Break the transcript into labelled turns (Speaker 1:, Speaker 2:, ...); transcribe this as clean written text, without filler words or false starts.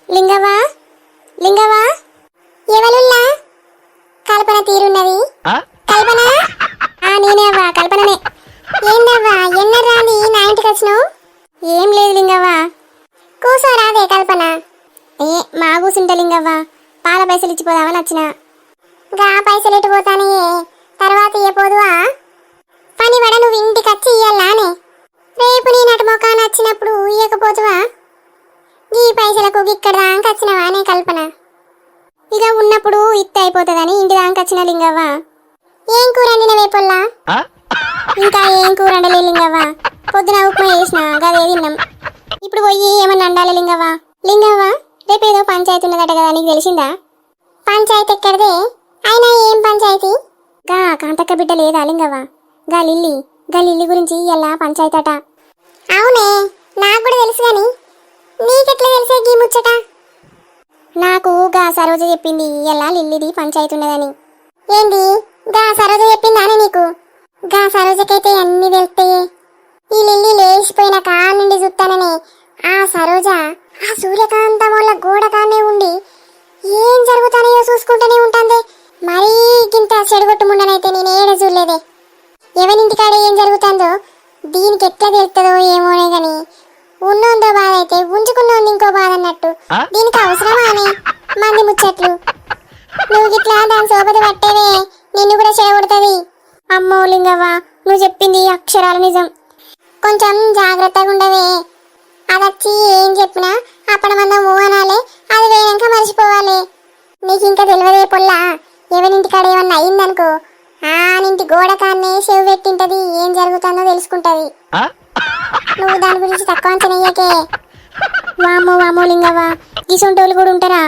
Speaker 1: లింగవా లింగవా ఎవలున్నా కల్పన తీరున్నది కల్పన నేనేవ్వా కల్పననే ఏందవ్వా ఎన్నరాంది నా ఇంటికి వచ్చినావు ఏం లేదు లింగవ్వా కూసోరాదే కల్పన మా కూసుంటా లింగవ్వా పాల పైసలు ఇచ్చిపోదామని వచ్చిన గా పైసలు ఎటు పోతానే తర్వాత ఇయ్యపోదువా పని వడ నువ్వు ఇంటికి వచ్చి ఇయ్యాలానే రేపు నేను అటు మొఖాన్ని వచ్చినప్పుడు ఇయ్యకపోతువా ఈ పైసలకు ఇక్కడ దాకా వచ్చినవా నే కల్పన ఇక ఉన్నప్పుడు ఇత్త అయిపోతుందని ఇంటి దాకా వచ్చిన లింగవ్వా ఏం కూర వండినవే పొల్లా ఇంకా ఏం కూర వండలే లింగవ్వా పొద్దున ఉప్మా చేసిన గదే తిన్నాం ఇప్పుడు పోయి ఏమన్నా వండాలి లింగవ్వా లింగవ్వా రేపేదో పంచాయతీ ఉన్నదట కదా నీకు తెలిసిందా పంచాయతీ ఎక్కడదే అయినా ఏం పంచాయతీ గా కాంతక్క బిడ్డ లేదా లింగవ్వా గా లిల్లీ గురించి ఎలా పంచాయతీ అట అవునే నాకు కూడా తెలుసు గాని నీకెట్లా తెలిసే గీ ముచ్చట నాకు గా సరోజ చెప్పింది ఎలా లిల్లీది పంచాయతీ ఉన్నదని ఏంది గా సరోజ చెప్పిందానే నీకు గా సరోజకైతే అన్ని తెలుస్తాయే ఈ లిల్లీ లేచిపోయిన కాళ్ళ నుండి చూస్తాననే ఆ సరోజ ఆ సూర్యకాంతం వల్ల గోడకానే ఉండి ఏం జరుగుతానో చూసుకుంటూనే ఉంటుంది మరీ గింత చెడగొట్టుముండనైతే నేను ఏడ చూడలేదే ఎవరింటికాడ ఏం జరుగుతుందో దీనికి ఎట్లా తెలుస్తుందో ఏమోనే గాని ఉన్నోందో బాధ అయితే ఉంచుకున్నోంది ఇంకో బాధ అన్నట్టు దీనికి అవసరమా అని మంది ముచ్చట్లు నువ్వు గిట్లా దాని సోపతి పట్టేవే నిన్ను కూడా చేయకూడదు అమ్మో లింగవ్వ నువ్వు చెప్పింది అక్షరాల నిజం కొంచెం జాగ్రత్తగా ఉండవే అదొచ్చి ఏం చెప్పినా అప్పటి మందం ఊహనాలే అది వేయక మర్చిపోవాలి నీకు ఇంకా తెలియదే పొల్లా ఎవరింటికాడ ఏమన్నా అయిందనుకో నింటి గోడ కాన్నే చెవి పెట్టింటది ఏం జరుగుతుందో తెలుసుకుంటది నువ్వు దాని గురించి తక్కువ అంచనయ్యాకే వామో లింగవ్వ గిసొంటోళ్ళు కూడా ఉంటారా